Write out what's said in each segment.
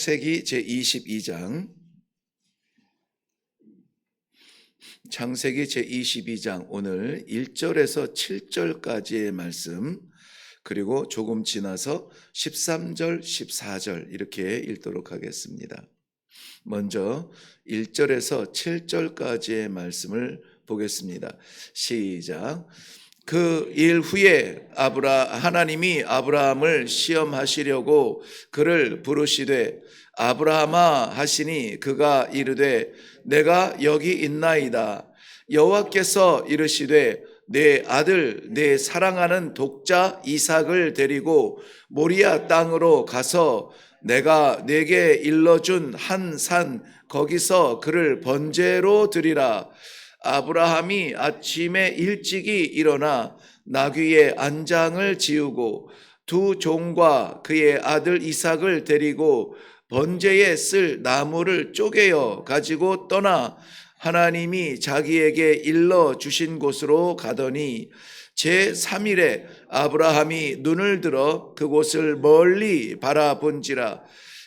창세기 제22장 창세기 제22장 오늘 1절에서 7절까지의 말씀, 그리고 조금 지나서 13절, 14절 이렇게 읽도록 하겠습니다. 먼저 1절에서 7절까지의 말씀을 보겠습니다. 시작. 그 일 후에 하나님이 아브라함을 시험하시려고 그를 부르시되 아브라함아 하시니 그가 이르되 내가 여기 있나이다. 여호와께서 이르시되 내 아들 내 사랑하는 독자 이삭을 데리고 모리아 땅으로 가서 내가 네게 일러준 한 산 거기서 그를 번제로 드리라. 아브라함이 아침에 일찍이 일어나 나귀의 안장을 지우고 두 종과 그의 아들 이삭을 데리고 번제에 쓸 나무를 쪼개어 가지고 떠나 하나님이 자기에게 일러 주신 곳으로 가더니 제3일에 아브라함이 눈을 들어 그곳을 멀리 바라본지라.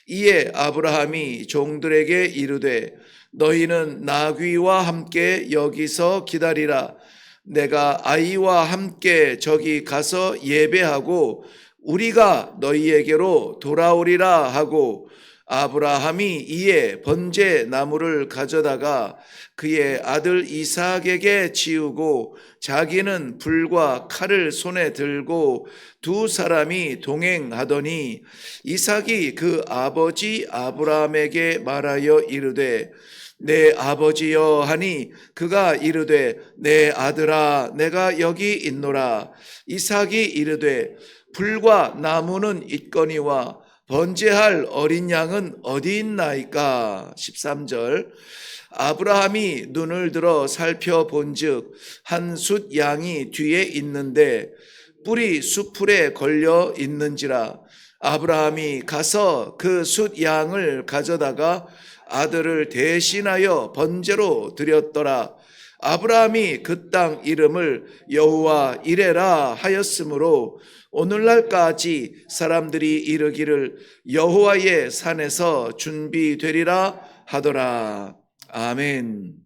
이에 아브라함이 종들에게 이르되 너희는 나귀와 함께 여기서 기다리라. 내가 아이와 함께 저기 가서 예배하고 우리가 너희에게로 돌아오리라 하고 아브라함이 이에 번제 나무를 가져다가 그의 아들 이삭에게 지우고 자기는 불과 칼을 손에 들고 두 사람이 동행하더니 이삭이 그 아버지 아브라함에게 말하여 이르되 내 아버지여 하니 그가 이르되 내 아들아 내가 여기 있노라. 이삭이 이르되 불과 나무는 있거니와 번제할 어린 양은 어디 있나이까. 13절. 아브라함이 눈을 들어 살펴본즉 한 숫 양이 뒤에 있는데 뿔이 숫풀에 걸려 있는지라. 아브라함이 가서 그 숫 양을 가져다가 아들을 대신하여 번제로 드렸더라. 아브라함이 그 땅 이름을 여호와 이레라 하였으므로 오늘날까지 사람들이 이르기를 여호와의 산에서 준비되리라 하더라. 아멘.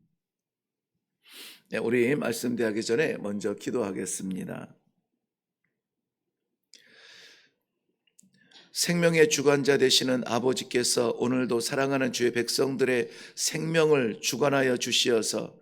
네, 우리 말씀 대하기 전에 먼저 기도하겠습니다. 생명의 주관자 되시는 아버지께서 오늘도 사랑하는 주의 백성들의 생명을 주관하여 주시어서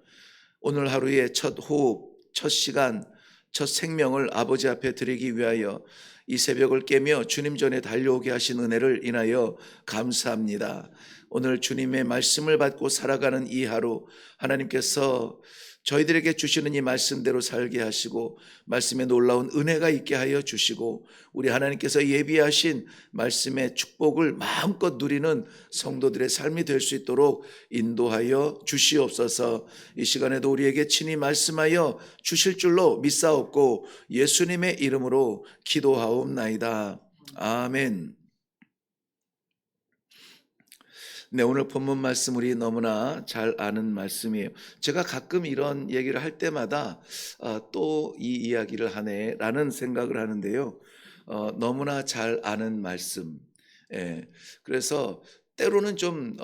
오늘 하루의 첫 호흡, 첫 시간, 첫 생명을 아버지 앞에 드리기 위하여 이 새벽을 깨며 주님 전에 달려오게 하신 은혜를 인하여 감사합니다. 오늘 주님의 말씀을 받고 살아가는 이 하루 하나님께서 저희들에게 주시는 이 말씀대로 살게 하시고 말씀에 놀라운 은혜가 있게 하여 주시고 우리 하나님께서 예비하신 말씀의 축복을 마음껏 누리는 성도들의 삶이 될 수 있도록 인도하여 주시옵소서. 이 시간에도 우리에게 친히 말씀하여 주실 줄로 믿사옵고 예수님의 이름으로 기도하옵나이다. 아멘. 네, 오늘 본문 말씀 우리 너무나 잘 아는 말씀이에요. 제가 가끔 이런 얘기를 할 때마다 또 이 이야기를 하네라는 생각을 하는데요. 너무나 잘 아는 말씀. 예, 그래서 때로는 좀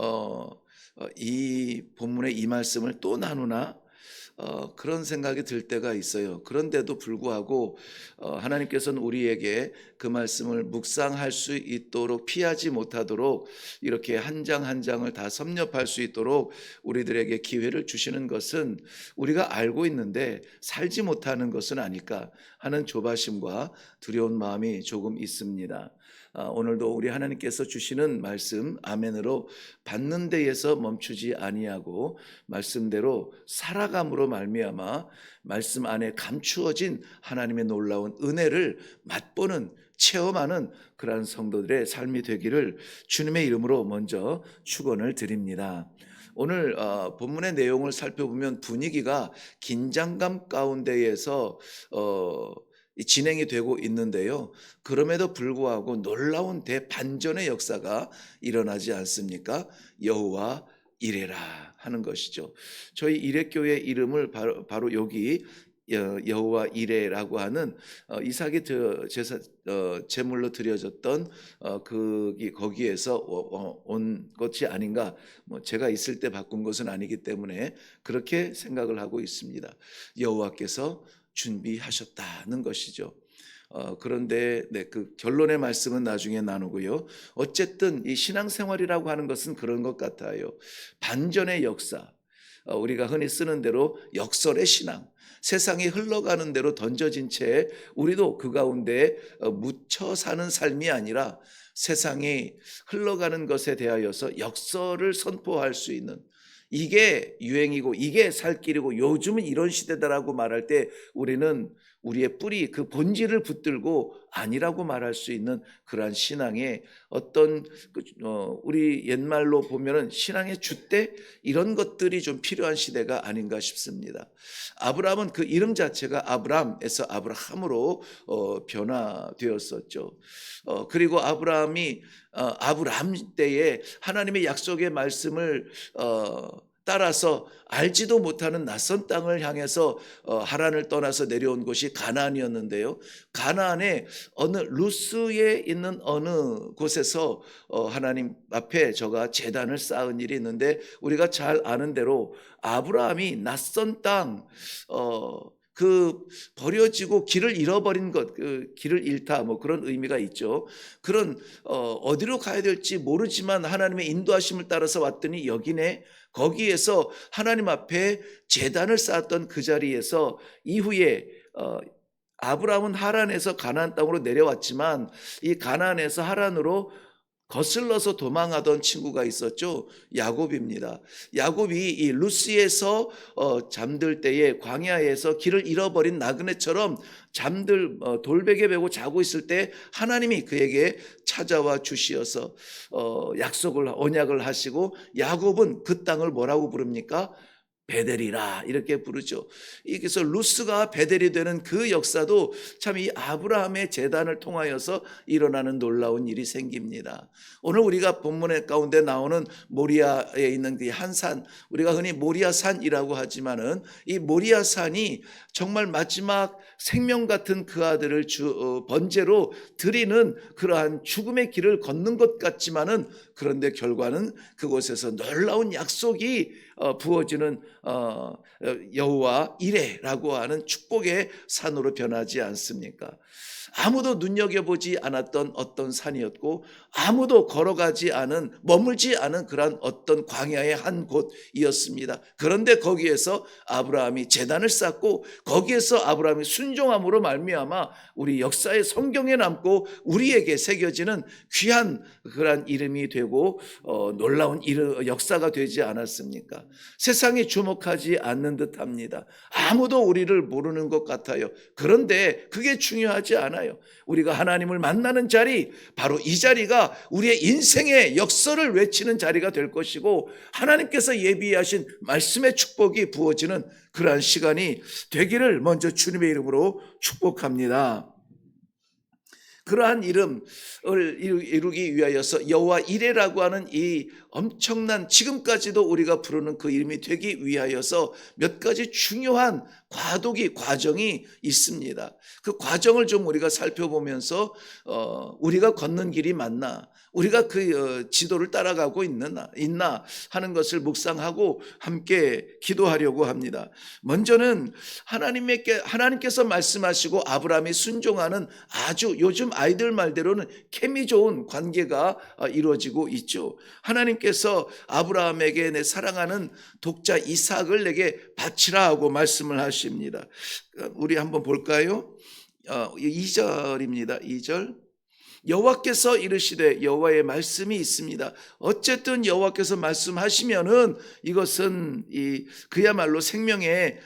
이 본문의 이 말씀을 또 나누나 그런 생각이 들 때가 있어요. 그런데도 불구하고 하나님께서는 우리에게 그 말씀을 묵상할 수 있도록 피하지 못하도록 이렇게 한 장 한 장을 다 섭렵할 수 있도록 우리들에게 기회를 주시는 것은 우리가 알고 있는데 살지 못하는 것은 아닐까 하는 조바심과 두려운 마음이 조금 있습니다. 오늘도 우리 하나님께서 주시는 말씀 아멘으로 받는 데에서 멈추지 아니하고 말씀대로 살아감으로 말미암아 말씀 안에 감추어진 하나님의 놀라운 은혜를 맛보는 체험하는 그러한 성도들의 삶이 되기를 주님의 이름으로 먼저 축원을 드립니다. 오늘 본문의 내용을 살펴보면 분위기가 긴장감 가운데에서 진행이 되고 있는데요. 그럼에도 불구하고 놀라운 대반전의 역사가 일어나지 않습니까? 여호와 이레라 하는 것이죠. 저희 이레교회 이름을 바로 여기 여호와 이레라고 하는 이삭이 제물로 드려졌던 거기에서 온 것이 아닌가. 뭐 제가 있을 때 바꾼 것은 아니기 때문에 그렇게 생각을 하고 있습니다. 여호와께서 준비하셨다는 것이죠. 그런데 그 결론의 말씀은 나중에 나누고요. 어쨌든 이 신앙생활이라고 하는 것은 그런 것 같아요. 반전의 역사, 우리가 흔히 쓰는 대로 역설의 신앙, 세상이 흘러가는 대로 던져진 채 우리도 그 가운데 묻혀 사는 삶이 아니라 세상이 흘러가는 것에 대하여서 역설을 선포할 수 있는, 이게 유행이고 이게 살 길이고 요즘은 이런 시대다라고 말할 때 우리는 우리의 뿌리, 그 본질을 붙들고 아니라고 말할 수 있는 그러한 신앙의 어떤 우리 옛말로 보면은 신앙의 줏대, 이런 것들이 좀 필요한 시대가 아닌가 싶습니다. 아브라함은 그 이름 자체가 아브람에서 아브라함으로 변화되었었죠. 그리고 아브라함이 아브람 때에 하나님의 약속의 말씀을 따라서 알지도 못하는 낯선 땅을 향해서 하란을 떠나서 내려온 곳이 가나안이었는데요. 가나안의 어느 루스에 있는 어느 곳에서 하나님 앞에 저가 제단을 쌓은 일이 있는데, 우리가 잘 아는 대로 아브라함이 낯선 땅, 그 버려지고 길을 잃어버린 것, 그 길을 잃다, 뭐 그런 의미가 있죠. 그런 어디로 가야 될지 모르지만 하나님의 인도하심을 따라서 왔더니 여기네. 거기에서 하나님 앞에 제단을 쌓았던 그 자리에서 이후에 아브라함은 하란에서 가나안 땅으로 내려왔지만 이 가나안에서 하란으로 거슬러서 도망하던 친구가 있었죠. 야곱입니다. 야곱이 이 루스에서 잠들 때에 광야에서 길을 잃어버린 나그네처럼 돌베개 베고 자고 있을 때 하나님이 그에게 찾아와 주시어서 언약을 하시고, 야곱은 그 땅을 뭐라고 부릅니까? 베델이라 이렇게 부르죠. 그래서 루스가 베델이 되는 그 역사도 참 이 아브라함의 제단을 통하여서 일어나는 놀라운 일이 생깁니다. 오늘 우리가 본문의 가운데 나오는 모리아에 있는 그 한 산, 우리가 흔히 모리아산이라고 하지만은 이 모리아산이 정말 마지막 생명 같은 그 아들을 번제로 드리는 그러한 죽음의 길을 걷는 것 같지만은, 그런데 결과는 그곳에서 놀라운 약속이 부어지는 여호와 이레라고 하는 축복의 산으로 변하지 않습니까? 아무도 눈여겨보지 않았던 어떤 산이었고, 아무도 걸어가지 않은, 머물지 않은 그러한 어떤 광야의 한 곳이었습니다. 그런데 거기에서 아브라함이 제단을 쌓고, 거기에서 아브라함이 순종함으로 말미암아 우리 역사의 성경에 남고 우리에게 새겨지는 귀한 그러한 이름이 되고 놀라운 역사가 되지 않았습니까? 세상이 주목하지 않는 듯합니다. 아무도 우리를 모르는 것 같아요. 그런데 그게 중요하지 않아요. 우리가 하나님을 만나는 자리, 바로 이 자리가 우리의 인생의 역사를 외치는 자리가 될 것이고, 하나님께서 예비하신 말씀의 축복이 부어지는 그러한 시간이 되기를 먼저 주님의 이름으로 축복합니다. 그러한 이름을 이루기 위하여서 여호와 이레라고 하는 이 엄청난, 지금까지도 우리가 부르는 그 이름이 되기 위하여서 몇 가지 중요한 과정이 있습니다. 그 과정을 좀 우리가 살펴보면서 우리가 걷는 길이 맞나, 우리가 그 지도를 따라가고 있나 하는 것을 묵상하고 함께 기도하려고 합니다. 먼저는 하나님께서 말씀하시고 아브라함이 순종하는, 아주 요즘 아이들 말대로는 케미 좋은 관계가 이루어지고 있죠. 하나님께서 아브라함에게 내 사랑하는 독자 이삭을 내게 바치라 하고 말씀을 하십니다. 우리 한번 볼까요? 2절입니다. 2절. 여호와께서 이르시되, 여호와의 말씀이 있습니다. 어쨌든 여호와께서 말씀하시면은 이것은 그야말로 생명의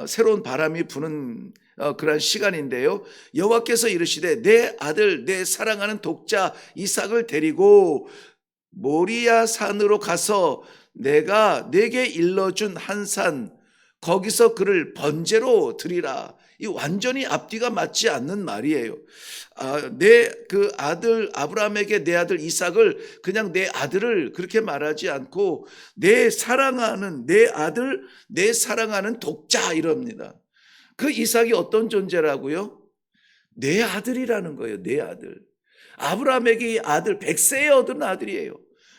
새로운 바람이 부는 그런 시간인데요. 여호와께서 이르시되, 내 아들, 내 사랑하는 독자 이삭을 데리고 모리아 산으로 가서 내가 내게 일러준 한 산, 거기서 그를 번제로 드리라. 이 완전히 앞뒤가 맞지 않는 말이에요. 내 그 아들 아브라함에게 내 아들 이삭을 그냥 내 아들을 그렇게 말하지 않고 내 사랑하는 내 아들, 내 사랑하는 독자 이럽니다. 그 이삭이 어떤 존재라고요? 내 아들이라는 거예요. 내 아들. 아브라함에게 이 아들 100세에 얻은 아들이에요.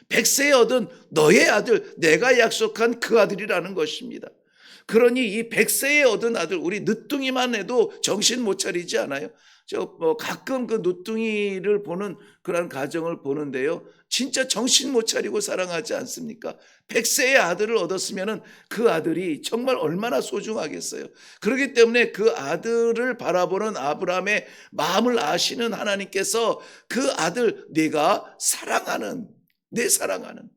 100세에 얻은 너의 아들, 내가 약속한 그 아들이라는 것입니다. 그러니 이 100세에 얻은 아들, 우리 늦둥이만 해도 정신 못 차리지 않아요? 가끔 그 늦둥이를 보는 그런 가정을 보는데요. 진짜 정신 못 차리고 사랑하지 않습니까? 100세의 아들을 얻었으면 그 아들이 정말 얼마나 소중하겠어요. 그렇기 때문에 그 아들을 바라보는 아브라함의 마음을 아시는 하나님께서 그 아들, 내가 사랑하는, 내 사랑하는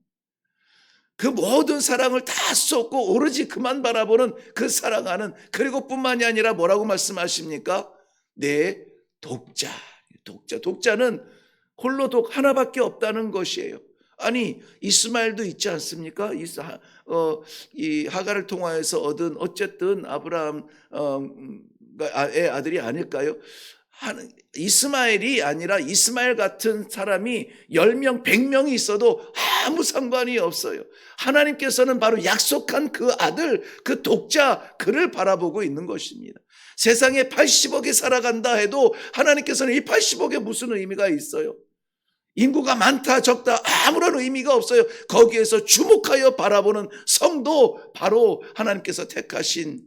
그 모든 사랑을 다 쏟고 오로지 그만 바라보는 그 사랑하는, 그리고 뿐만이 아니라 뭐라고 말씀하십니까? 내 독자. 독자는 홀로 독 하나밖에 없다는 것이에요. 아니 이스마엘도 있지 않습니까? 이 하갈을 통하여서 얻은 어쨌든 아브라함의 아들이 아닐까요? 이스마엘이 아니라 이스마엘 같은 사람이 10명, 100명이 있어도 아무 상관이 없어요. 하나님께서는 바로 약속한 그 아들, 그 독자, 그를 바라보고 있는 것입니다. 세상에 80억이 살아간다 해도 하나님께서는 이 80억에 무슨 의미가 있어요? 인구가 많다 적다 아무런 의미가 없어요. 거기에서 주목하여 바라보는 성도, 바로 하나님께서 택하신,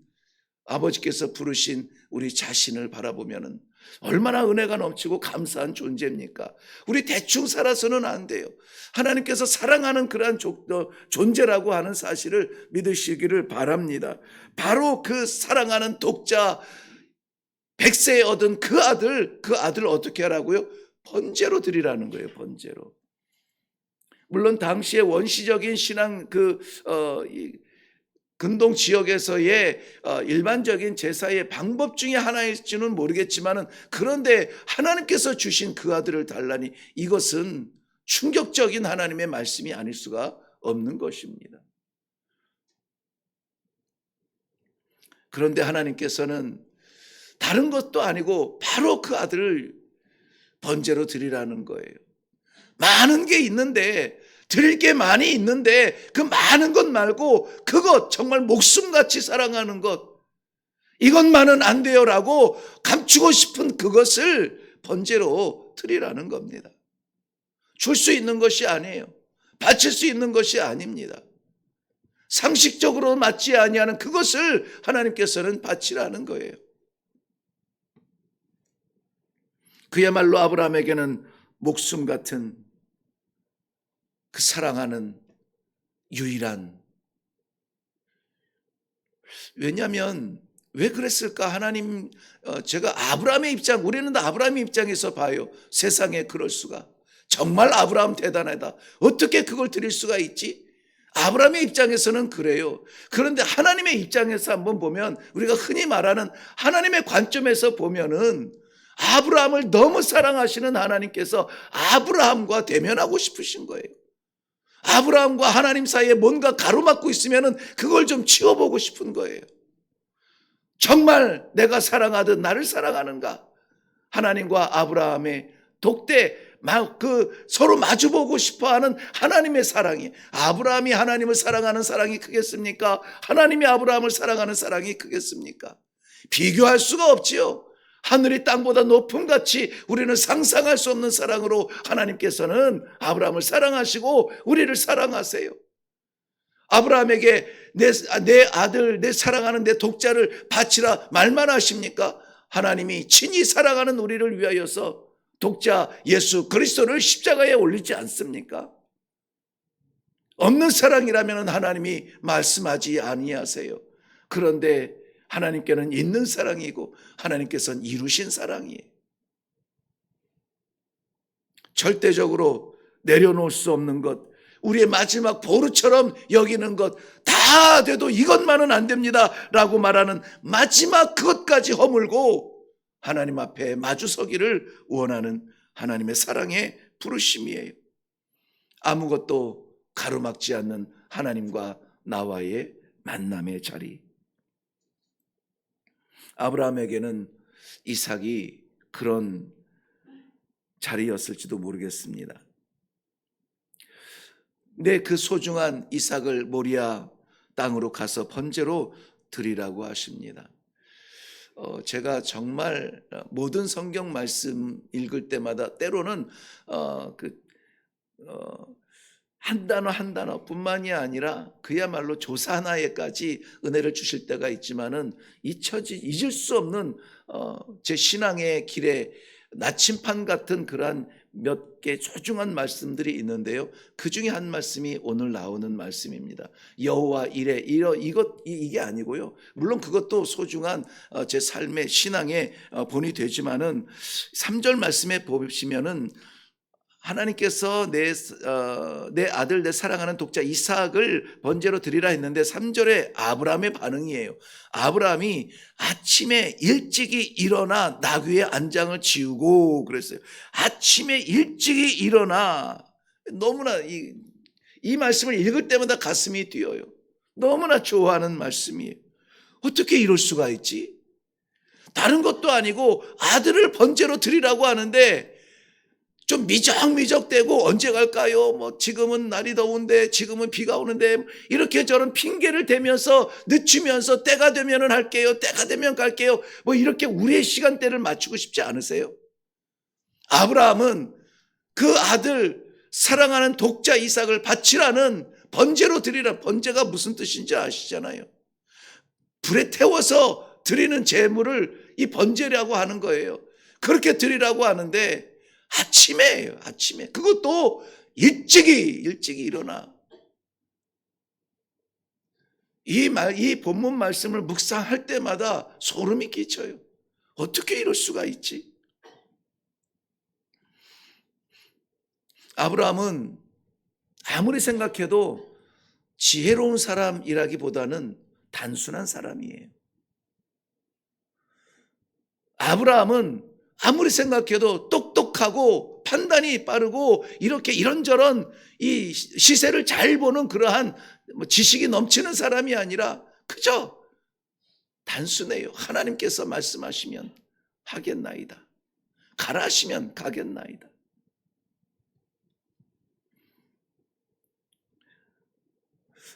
아버지께서 부르신 우리 자신을 바라보면은 얼마나 은혜가 넘치고 감사한 존재입니까? 우리 대충 살아서는 안 돼요. 하나님께서 사랑하는 그러한 존재라고 하는 사실을 믿으시기를 바랍니다. 바로 그 사랑하는 독자, 100세에 얻은 그 아들을 어떻게 하라고요? 번제로 드리라는 거예요. 번제로. 물론 당시의 원시적인 신앙 근동 지역에서의 일반적인 제사의 방법 중에 하나일지는 모르겠지만은, 그런데 하나님께서 주신 그 아들을 달라니 이것은 충격적인 하나님의 말씀이 아닐 수가 없는 것입니다. 그런데 하나님께서는 다른 것도 아니고 바로 그 아들을 번제로 드리라는 거예요. 많은 게 있는데, 드릴 게 많이 있는데 그 많은 것 말고 그것, 정말 목숨같이 사랑하는 것, 이것만은 안 돼요라고 감추고 싶은 그것을 번제로 드리라는 겁니다. 줄 수 있는 것이 아니에요. 바칠 수 있는 것이 아닙니다. 상식적으로 맞지 아니하는 그것을 하나님께서는 바치라는 거예요. 그야말로 아브라함에게는 목숨 같은 그 사랑하는 유일한, 왜냐하면 왜 그랬을까? 하나님, 제가 아브라함의 입장, 우리는 다 아브라함의 입장에서 봐요. 세상에 그럴 수가. 정말 아브라함 대단하다. 어떻게 그걸 드릴 수가 있지? 아브라함의 입장에서는 그래요. 그런데 하나님의 입장에서 한번 보면, 우리가 흔히 말하는 하나님의 관점에서 보면은 아브라함을 너무 사랑하시는 하나님께서 아브라함과 대면하고 싶으신 거예요. 아브라함과 하나님 사이에 뭔가 가로막고 있으면은 그걸 좀 치워보고 싶은 거예요. 정말 내가 사랑하듯 나를 사랑하는가? 하나님과 아브라함의 서로 마주보고 싶어하는 하나님의 사랑이, 아브라함이 하나님을 사랑하는 사랑이 크겠습니까? 하나님이 아브라함을 사랑하는 사랑이 크겠습니까? 비교할 수가 없지요. 하늘이 땅보다 높음같이 우리는 상상할 수 없는 사랑으로 하나님께서는 아브라함을 사랑하시고 우리를 사랑하세요. 아브라함에게 내 아들, 내 사랑하는 내 독자를 바치라 말만 하십니까? 하나님이 친히 사랑하는 우리를 위하여서 독자 예수 그리스도를 십자가에 올리지 않습니까? 없는 사랑이라면 하나님이 말씀하지 아니하세요. 그런데 하나님께는 있는 사랑이고 하나님께서는 이루신 사랑이에요. 절대적으로 내려놓을 수 없는 것, 우리의 마지막 보루처럼 여기는 것, 다 돼도 이것만은 안 됩니다 라고 말하는 마지막 그것까지 허물고 하나님 앞에 마주서기를 원하는 하나님의 사랑의 부르심이에요. 아무것도 가로막지 않는 하나님과 나와의 만남의 자리. 아브라함에게는 이삭이 그런 자리였을지도 모르겠습니다. 근데 그 소중한 이삭을 모리아 땅으로 가서 번제로 드리라고 하십니다. 제가 정말 모든 성경 말씀 읽을 때마다 때로는 그 한 단어 한 단어뿐만이 아니라 그야말로 조사 하나에까지 은혜를 주실 때가 있지만은 잊을 수 없는 제 신앙의 길에 나침판 같은 그러한 몇 개 소중한 말씀들이 있는데요. 그 중에 한 말씀이 오늘 나오는 말씀입니다. 여호와 이레 이게 아니고요. 물론 그것도 소중한 제 삶의 신앙의 본이 되지만은 3절 말씀에 보시면은 하나님께서 내 아들 내 사랑하는 독자 이삭을 번제로 드리라 했는데 3절에 아브라함의 반응이에요. 아브라함이 아침에 일찍이 일어나 나귀의 안장을 지우고 그랬어요. 아침에 일찍이 일어나. 너무나 이 말씀을 읽을 때마다 가슴이 뛰어요. 너무나 좋아하는 말씀이에요. 어떻게 이럴 수가 있지? 다른 것도 아니고 아들을 번제로 드리라고 하는데 좀 미적미적대고 언제 갈까요? 뭐 지금은 날이 더운데 지금은 비가 오는데 이렇게 저런 핑계를 대면서 늦추면서 때가 되면은 할게요. 때가 되면 갈게요. 뭐 이렇게 우리의 시간대를 맞추고 싶지 않으세요? 아브라함은 그 아들 사랑하는 독자 이삭을 바치라는 번제로 드리라. 번제가 무슨 뜻인지 아시잖아요. 불에 태워서 드리는 제물을 이 번제라고 하는 거예요. 그렇게 드리라고 하는데 아침에예요. 아침에. 그것도 일찍이 일어나. 이 본문 말씀을 묵상할 때마다 소름이 끼쳐요. 어떻게 이럴 수가 있지? 아브라함은 아무리 생각해도 지혜로운 사람이라기보다는 단순한 사람이에요. 아브라함은 아무리 생각해도 똑똑하고 판단이 빠르고 이렇게 이런저런 이 시세를 잘 보는 그러한 지식이 넘치는 사람이 아니라 그저 단순해요. 하나님께서 말씀하시면 하겠나이다. 가라 하시면 가겠나이다.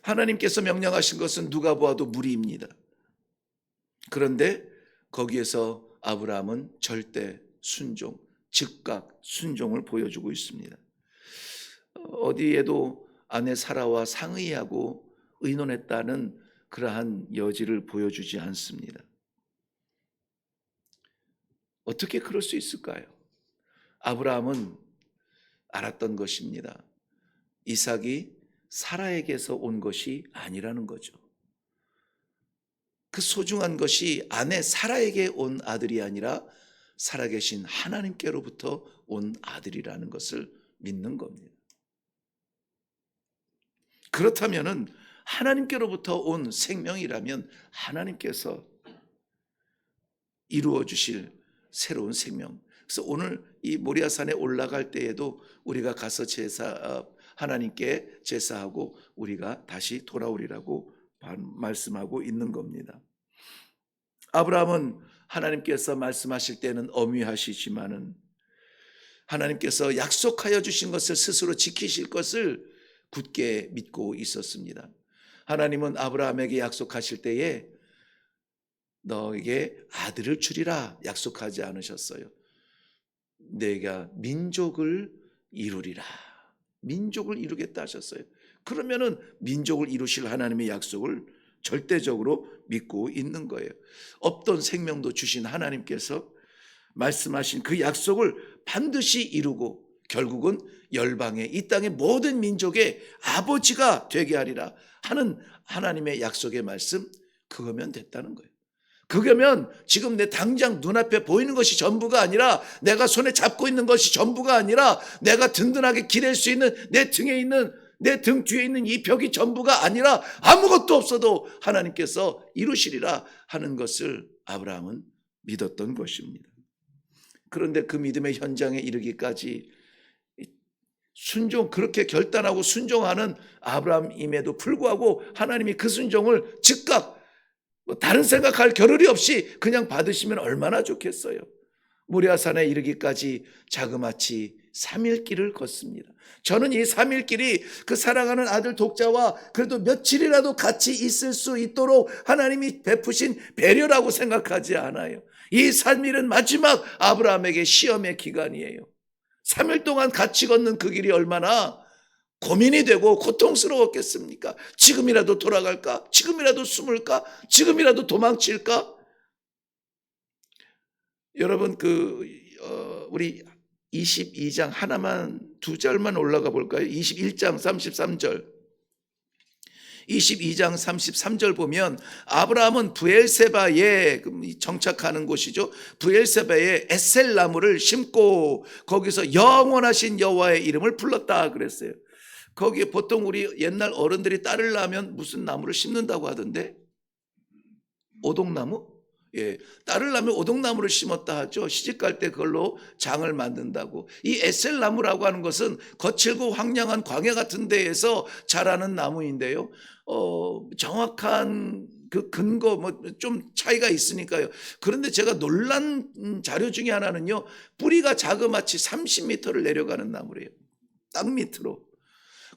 하나님께서 명령하신 것은 누가 보아도 무리입니다. 그런데 거기에서 아브라함은 절대 순종, 즉각 순종을 보여주고 있습니다. 어디에도 아내 사라와 상의하고 의논했다는 그러한 여지를 보여주지 않습니다. 어떻게 그럴 수 있을까요? 아브라함은 알았던 것입니다. 이삭이 사라에게서 온 것이 아니라는 거죠. 그 소중한 것이 아내 사라에게 온 아들이 아니라 살아계신 하나님께로부터 온 아들이라는 것을 믿는 겁니다. 그렇다면은 하나님께로부터 온 생명이라면 하나님께서 이루어 주실 새로운 생명. 그래서 오늘 이 모리아산에 올라갈 때에도 우리가 가서 하나님께 제사하고 우리가 다시 돌아오리라고 말씀하고 있는 겁니다. 아브라함은 하나님께서 말씀하실 때는 엄위하시지만은 하나님께서 약속하여 주신 것을 스스로 지키실 것을 굳게 믿고 있었습니다. 하나님은 아브라함에게 약속하실 때에 너에게 아들을 주리라 약속하지 않으셨어요. 내가 민족을 이루리라. 민족을 이루겠다 하셨어요. 그러면은 민족을 이루실 하나님의 약속을 절대적으로 믿고 있는 거예요. 없던 생명도 주신 하나님께서 말씀하신 그 약속을 반드시 이루고 결국은 열방의 이 땅의 모든 민족의 아버지가 되게 하리라 하는 하나님의 약속의 말씀, 그거면 됐다는 거예요. 그거면 지금 내 당장 눈앞에 보이는 것이 전부가 아니라, 내가 손에 잡고 있는 것이 전부가 아니라, 내가 든든하게 기댈 수 있는 내 등에 있는, 내 등 뒤에 있는 이 벽이 전부가 아니라 아무것도 없어도 하나님께서 이루시리라 하는 것을 아브라함은 믿었던 것입니다. 그런데 그 믿음의 현장에 이르기까지 그렇게 결단하고 순종하는 아브라함임에도 불구하고 하나님이 그 순종을 즉각 다른 생각할 겨를이 없이 그냥 받으시면 얼마나 좋겠어요. 모리아산에 이르기까지 자그마치 3일 길을 걷습니다. 저는 이 3일 길이 그 사랑하는 아들 독자와 그래도 며칠이라도 같이 있을 수 있도록 하나님이 베푸신 배려라고 생각하지 않아요. 이 3일은 마지막 아브라함에게 시험의 기간이에요. 3일 동안 같이 걷는 그 길이 얼마나 고민이 되고 고통스러웠겠습니까? 지금이라도 돌아갈까? 지금이라도 숨을까? 지금이라도 도망칠까? 여러분 우리 22장 하나만 두 절만 올라가 볼까요? 21장 33절. 22장 33절 보면 아브라함은 브엘세바에 정착하는 곳이죠. 브엘세바에 에셀나무를 심고 거기서 영원하신 여호와의 이름을 불렀다 그랬어요. 거기에 보통 우리 옛날 어른들이 딸을 낳으면 무슨 나무를 심는다고 하던데? 오동나무? 예, 딸을 낳으면 오동나무를 심었다 하죠. 시집갈 때 그걸로 장을 만든다고. 이 에셀나무라고 하는 것은 거칠고 황량한 광야 같은 데에서 자라는 나무인데요. 정확한 그 근거 좀 차이가 있으니까요. 그런데 제가 놀란 자료 중에 하나는요, 뿌리가 자그마치 30m를 내려가는 나무래요. 땅 밑으로.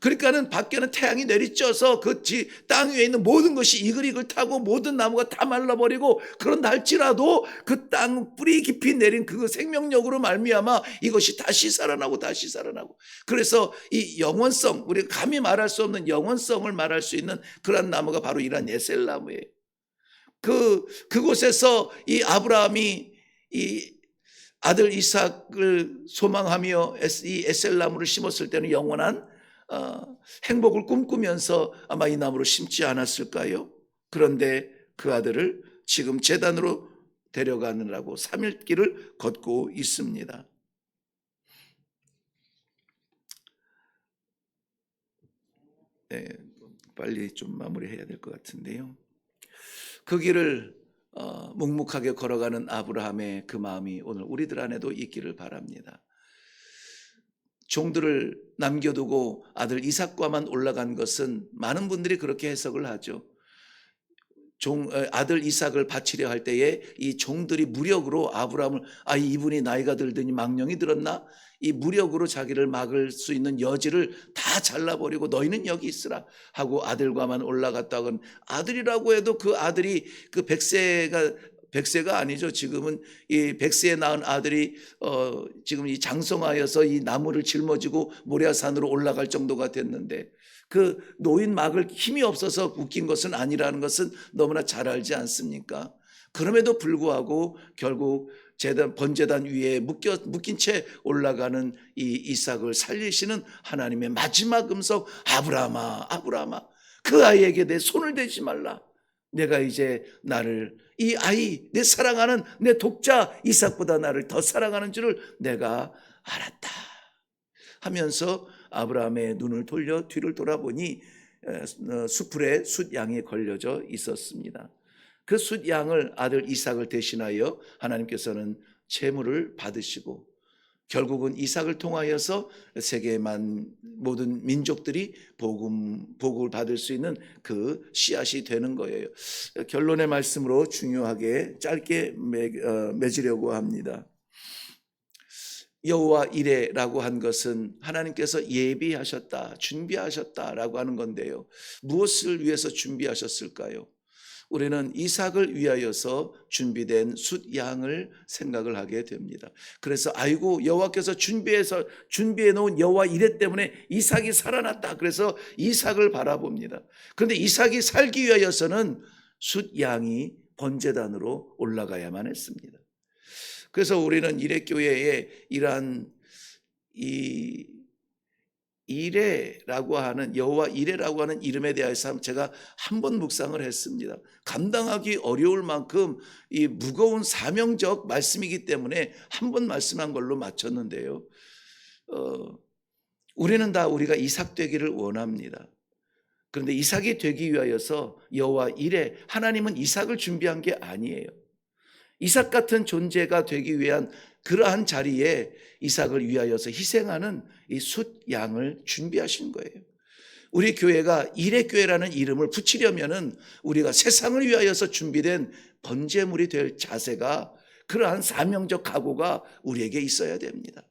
그러니까는 밖에는 태양이 내리쬐서 그 땅 위에 있는 모든 것이 이글이글 타고 모든 나무가 다 말라버리고 그런다 할지라도 그 땅 뿌리 깊이 내린 그 생명력으로 말미암아 이것이 다시 살아나고 다시 살아나고, 그래서 이 영원성, 우리가 감히 말할 수 없는 영원성을 말할 수 있는 그런 나무가 바로 이런 에셀나무예요. 그곳에서 이 아브라함이 이 아들 이삭을 소망하며 이 에셀나무를 심었을 때는 영원한 행복을 꿈꾸면서 아마 이 나무를 심지 않았을까요? 그런데 그 아들을 지금 제단으로 데려가느라고 3일 길을 걷고 있습니다. 네, 빨리 좀 마무리해야 될 것 같은데요. 그 길을 묵묵하게 걸어가는 아브라함의 그 마음이 오늘 우리들 안에도 있기를 바랍니다. 종들을 남겨두고 아들 이삭과만 올라간 것은 많은 분들이 그렇게 해석을 하죠. 아들 이삭을 바치려 할 때에 이 종들이 무력으로 아브라함을, 이분이 나이가 들더니 망령이 들었나? 이 무력으로 자기를 막을 수 있는 여지를 다 잘라버리고 너희는 여기 있으라 하고 아들과만 올라갔다건, 아들이라고 해도 그 아들이 그 100세가 아니죠. 지금은 이 100세에 낳은 아들이 지금 이 장성하여서 이 나무를 짊어지고 모리아산으로 올라갈 정도가 됐는데, 그 노인 막을 힘이 없어서 웃긴 것은 아니라는 것은 너무나 잘 알지 않습니까? 그럼에도 불구하고 결국 번제단 위에 묶인 채 올라가는 이 이삭을 살리시는 하나님의 마지막 음성, 아브라함아, 아브라함아, 그 아이에게 내 손을 대지 말라. 내가 이제 이 아이, 내 사랑하는 내 독자 이삭보다 나를 더 사랑하는 줄을 내가 알았다 하면서 아브라함의 눈을 돌려 뒤를 돌아보니 수풀에 숫양이 걸려져 있었습니다. 그 숫양을 아들 이삭을 대신하여 하나님께서는 제물을 받으시고 결국은 이삭을 통하여서 세계의 모든 민족들이 복을 받을 수 있는 그 씨앗이 되는 거예요. 결론의 말씀으로 중요하게 짧게 맺으려고 합니다. 여호와 이레라고 한 것은 하나님께서 예비하셨다, 준비하셨다라고 하는 건데요. 무엇을 위해서 준비하셨을까요? 우리는 이삭을 위하여서 준비된 숫양을 생각을 하게 됩니다. 그래서 여호와께서 준비해 놓은 여호와 이레 때문에 이삭이 살아났다. 그래서 이삭을 바라봅니다. 그런데 이삭이 살기 위하여서는 숫양이 번제단으로 올라가야만 했습니다. 그래서 우리는 이레교회에 이러한 이레라고 하는 여호와 이레라고 하는 이름에 대해서 제가 한 번 묵상을 했습니다. 감당하기 어려울 만큼 이 무거운 사명적 말씀이기 때문에 한 번 말씀한 걸로 마쳤는데요. 우리는 다 우리가 이삭 되기를 원합니다. 그런데 이삭이 되기 위하여서 여호와 이레, 하나님은 이삭을 준비한 게 아니에요. 이삭 같은 존재가 되기 위한 그러한 자리에 이삭을 위하여서 희생하는 이 숫양을 준비하신 거예요. 우리 교회가 이레교회라는 이름을 붙이려면은 우리가 세상을 위하여서 준비된 번제물이 될 자세가, 그러한 사명적 각오가 우리에게 있어야 됩니다.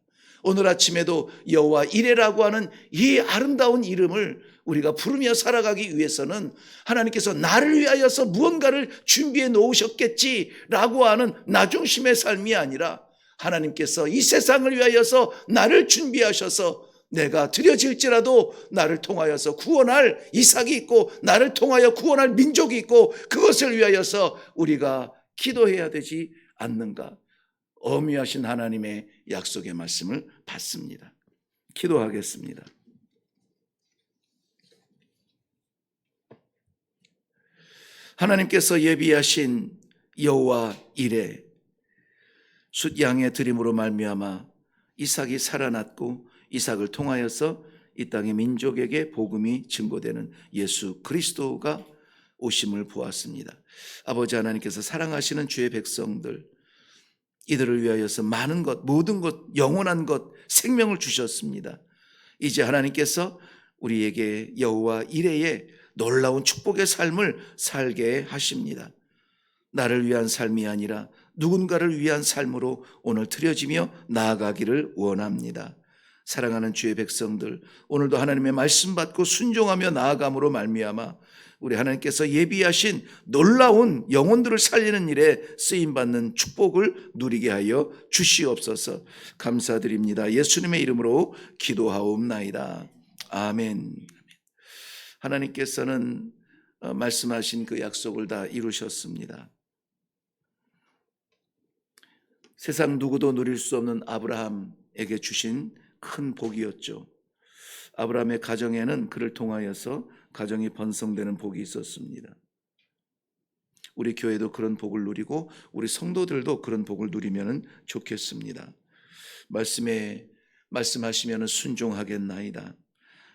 오늘 아침에도 여호와 이레라고 하는 이 아름다운 이름을 우리가 부르며 살아가기 위해서는 하나님께서 나를 위하여서 무언가를 준비해 놓으셨겠지라고 하는 나 중심의 삶이 아니라 하나님께서 이 세상을 위하여서 나를 준비하셔서 내가 드려질지라도 나를 통하여서 구원할 이삭이 있고 나를 통하여 구원할 민족이 있고 그것을 위하여서 우리가 기도해야 되지 않는가. 어미하신 하나님의 약속의 말씀을 받습니다. 기도하겠습니다. 하나님께서 예비하신 여호와 이레 숫양의 드림으로 말미암아 이삭이 살아났고 이삭을 통하여서 이 땅의 민족에게 복음이 증거되는 예수 그리스도가 오심을 보았습니다. 아버지 하나님께서 사랑하시는 주의 백성들 이들을 위하여서 많은 것, 모든 것, 영원한 것, 생명을 주셨습니다. 이제 하나님께서 우리에게 여호와 이레의 놀라운 축복의 삶을 살게 하십니다. 나를 위한 삶이 아니라 누군가를 위한 삶으로 오늘 드려지며 나아가기를 원합니다. 사랑하는 주의 백성들, 오늘도 하나님의 말씀 받고 순종하며 나아감으로 말미암아 우리 하나님께서 예비하신 놀라운 영혼들을 살리는 일에 쓰임받는 축복을 누리게 하여 주시옵소서. 감사드립니다. 예수님의 이름으로 기도하옵나이다. 아멘. 하나님께서는 말씀하신 그 약속을 다 이루셨습니다. 세상 누구도 누릴 수 없는 아브라함에게 주신 큰 복이었죠. 아브라함의 가정에는 그를 통하여서 가정이 번성되는 복이 있었습니다. 우리 교회도 그런 복을 누리고 우리 성도들도 그런 복을 누리면 좋겠습니다. 말씀하시면 순종하겠나이다.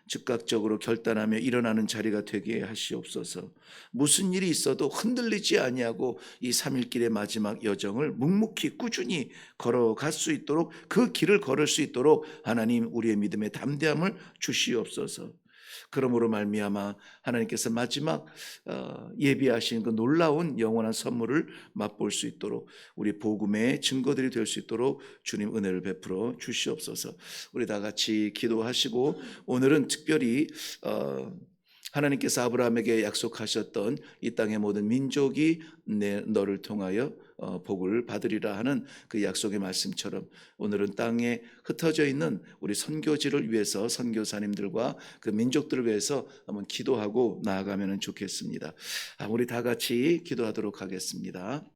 즉각적으로 결단하며 일어나는 자리가 되게 하시옵소서. 무슨 일이 있어도 흔들리지 아니하고 이 3일길의 마지막 여정을 묵묵히 꾸준히 걸어갈 수 있도록 그 길을 걸을 수 있도록 하나님 우리의 믿음의 담대함을 주시옵소서. 그러므로 말미암아 하나님께서 마지막 예비하신 그 놀라운 영원한 선물을 맛볼 수 있도록 우리 복음의 증거들이 될 수 있도록 주님 은혜를 베풀어 주시옵소서. 우리 다 같이 기도하시고 오늘은 특별히 하나님께서 아브라함에게 약속하셨던 이 땅의 모든 민족이 너를 통하여 복을 받으리라 하는 그 약속의 말씀처럼 오늘은 땅에 흩어져 있는 우리 선교지를 위해서 선교사님들과 그 민족들을 위해서 한번 기도하고 나아가면 좋겠습니다. 우리 다 같이 기도하도록 하겠습니다.